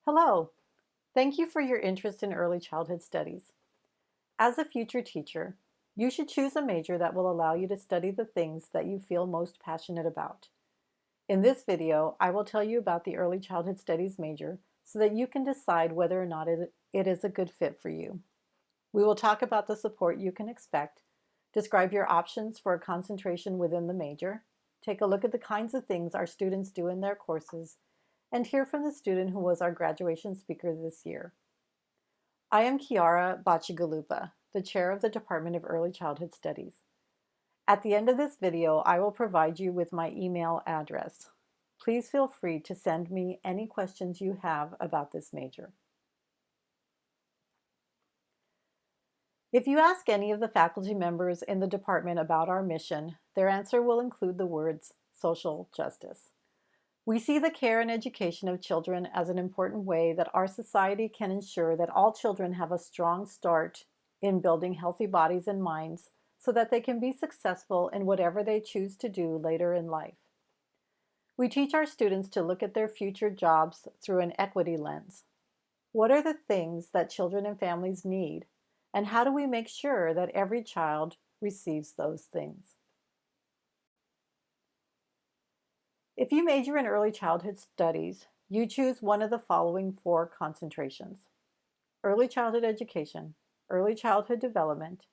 Hello, thank you for your interest in early childhood studies. As a future teacher, you should choose a major that will allow you to study the things that you feel most passionate about. In this video, I will tell you about the early childhood studies major so that you can decide whether or not it is a good fit for you. We will talk about the support you can expect, describe your options for a concentration within the major, take a look at the kinds of things our students do in their courses, and hear from the student who was our graduation speaker this year. I am Chiara Bacigalupa, the chair of the Department of Early Childhood Studies. At the end of this video, I will provide you with my email address. Please feel free to send me any questions you have about this major. If you ask any of the faculty members in the department about our mission, their answer will include the words social justice. We see the care and education of children as an important way that our society can ensure that all children have a strong start in building healthy bodies and minds so that they can be successful in whatever they choose to do later in life. We teach our students to look at their future jobs through an equity lens. What are the things that children and families need, and how do we make sure that every child receives those things? If you major in early childhood studies, you choose one of the following 4 concentrations: early childhood education, early childhood development,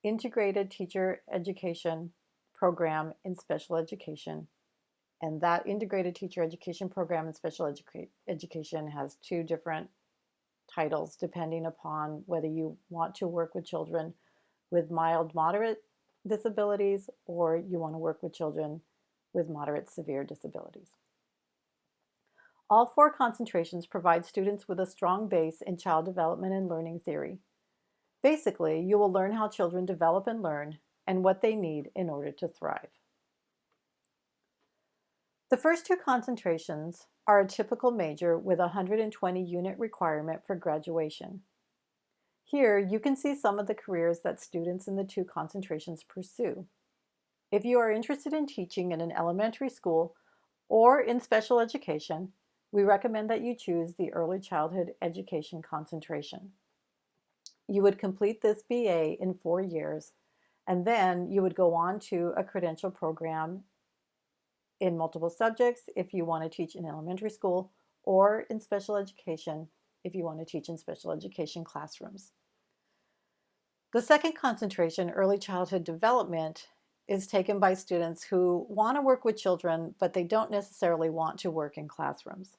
integrated teacher education program in special education. And that integrated teacher education program in special education has 2 different titles depending upon whether you want to work with children with mild, moderate disabilities or you want to work with children with moderate, severe disabilities. All 4 concentrations provide students with a strong base in child development and learning theory. Basically, you will learn how children develop and learn and what they need in order to thrive. The first 2 concentrations are a typical major with a 120 unit requirement for graduation. Here, you can see some of the careers that students in the 2 concentrations pursue. If you are interested in teaching in an elementary school or in special education, we recommend that you choose the early childhood education concentration. You would complete this BA in 4 years, and then you would go on to a credential program in multiple subjects if you want to teach in elementary school, or in special education if you want to teach in special education classrooms. The second concentration, early childhood development, is taken by students who want to work with children, but they don't necessarily want to work in classrooms.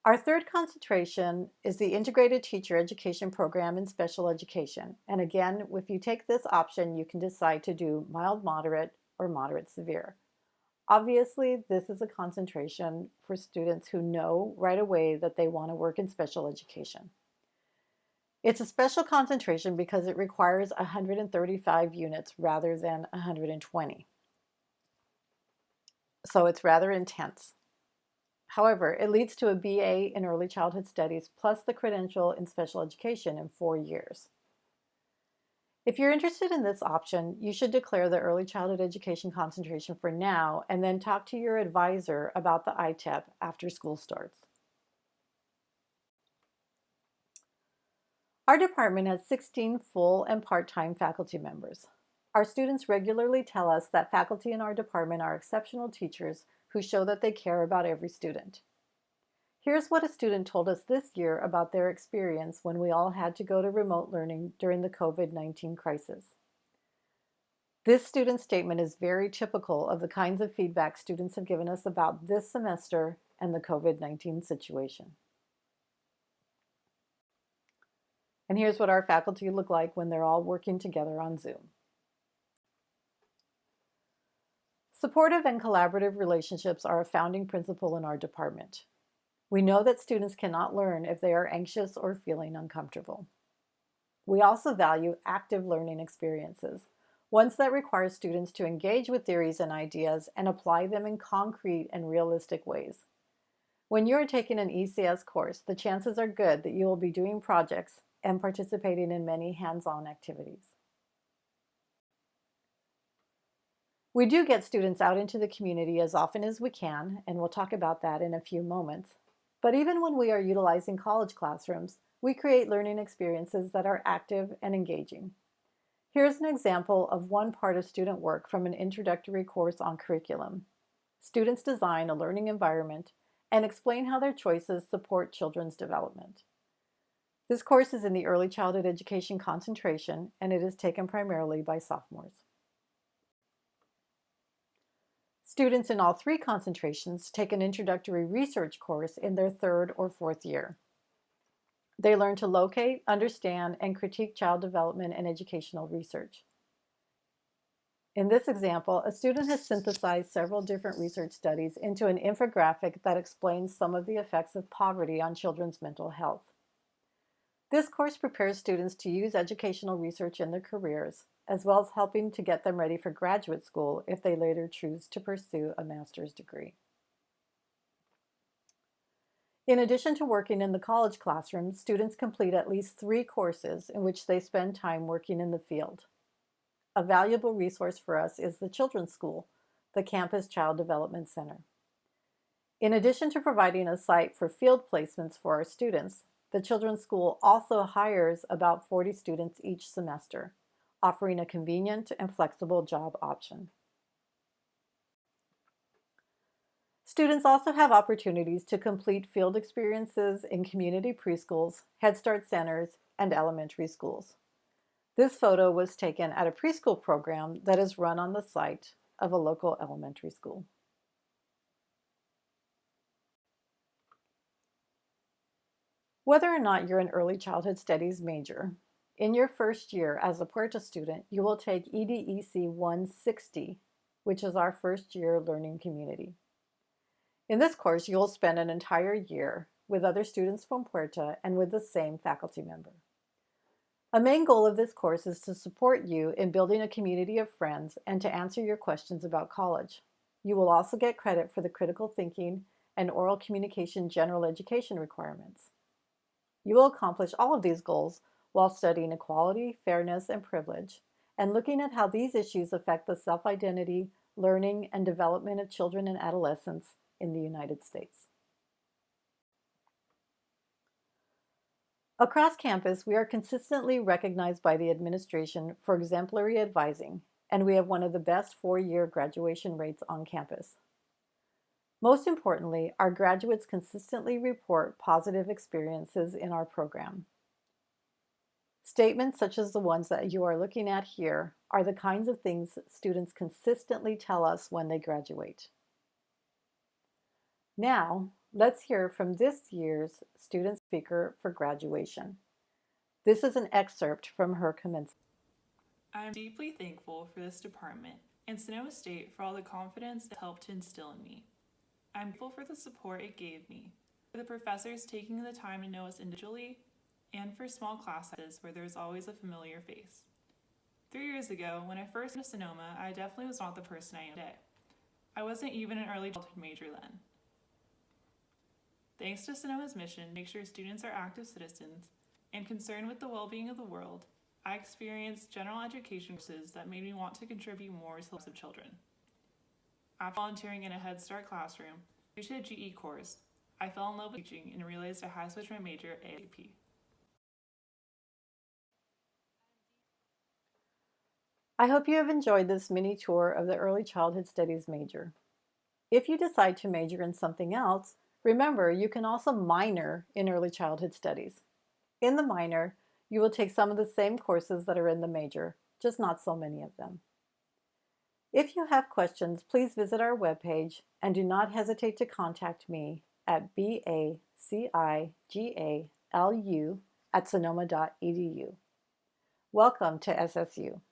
Our third concentration is the integrated teacher education program in special education. And again, if you take this option, you can decide to do mild, moderate, or moderate severe. Obviously, this is a concentration for students who know right away that they want to work in special education. It's a special concentration because it requires 135 units rather than 120. So it's rather intense. However, it leads to a BA in early childhood studies plus the credential in special education in 4 years. If you're interested in this option, you should declare the early childhood education concentration for now and then talk to your advisor about the ITEP after school starts. Our department has 16 full and part-time faculty members. Our students regularly tell us that faculty in our department are exceptional teachers who show that they care about every student. Here's what a student told us this year about their experience when we all had to go to remote learning during the COVID-19 crisis. This student statement is very typical of the kinds of feedback students have given us about this semester and the COVID-19 situation. And here's what our faculty look like when they're all working together on Zoom. Supportive and collaborative relationships are a founding principle in our department. We know that students cannot learn if they are anxious or feeling uncomfortable. We also value active learning experiences, ones that require students to engage with theories and ideas and apply them in concrete and realistic ways. When you are taking an ECS course, the chances are good that you will be doing projects and participating in many hands-on activities. We do get students out into the community as often as we can, and we'll talk about that in a few moments. But even when we are utilizing college classrooms, we create learning experiences that are active and engaging. Here's an example of one part of student work from an introductory course on curriculum. Students design a learning environment and explain how their choices support children's development. This course is in the Early Childhood Education concentration, and it is taken primarily by sophomores. Students in all three concentrations take an introductory research course in their third or fourth year. They learn to locate, understand, and critique child development and educational research. In this example, a student has synthesized several different research studies into an infographic that explains some of the effects of poverty on children's mental health. This course prepares students to use educational research in their careers, as well as helping to get them ready for graduate school if they later choose to pursue a master's degree. In addition to working in the college classroom, students complete at least 3 courses in which they spend time working in the field. A valuable resource for us is the Children's School, the Campus Child Development Center. In addition to providing a site for field placements for our students, the Children's School also hires about 40 students each semester, offering a convenient and flexible job option. Students also have opportunities to complete field experiences in community preschools, Head Start centers, and elementary schools. This photo was taken at a preschool program that is run on the site of a local elementary school. Whether or not you're an early childhood studies major, in your first year as a Puerto student, you will take EDEC 160, which is our first year learning community. In this course, you'll spend an entire year with other students from Puerto and with the same faculty member. A main goal of this course is to support you in building a community of friends and to answer your questions about college. You will also get credit for the critical thinking and oral communication general education requirements. You will accomplish all of these goals while studying equality, fairness, and privilege, and looking at how these issues affect the self-identity, learning, and development of children and adolescents in the United States. Across campus, we are consistently recognized by the administration for exemplary advising, and we have one of the best 4-year graduation rates on campus. Most importantly, our graduates consistently report positive experiences in our program. Statements such as the ones that you are looking at here are the kinds of things students consistently tell us when they graduate. Now, let's hear from this year's student speaker for graduation. This is an excerpt from her commencement. I am deeply thankful for this department and Sonoma State for all the confidence it helped to instill in me. I'm grateful for the support it gave me, for the professors taking the time to know us individually, and for small classes where there's always a familiar face. 3 years ago, when I first went to Sonoma, I definitely was not the person I am today. I wasn't even an early childhood major then. Thanks to Sonoma's mission to make sure students are active citizens and concerned with the well-being of the world, I experienced general education courses that made me want to contribute more to the lives of children. After volunteering in a Head Start classroom, due to a GE course, I fell in love with teaching and realized I had to switch my major ASAP. I hope you have enjoyed this mini tour of the Early Childhood Studies major. If you decide to major in something else, remember you can also minor in Early Childhood Studies. In the minor, you will take some of the same courses that are in the major, just not so many of them. If you have questions, please visit our webpage and do not hesitate to contact me at bacigalu@sonoma.edu. Welcome to SSU.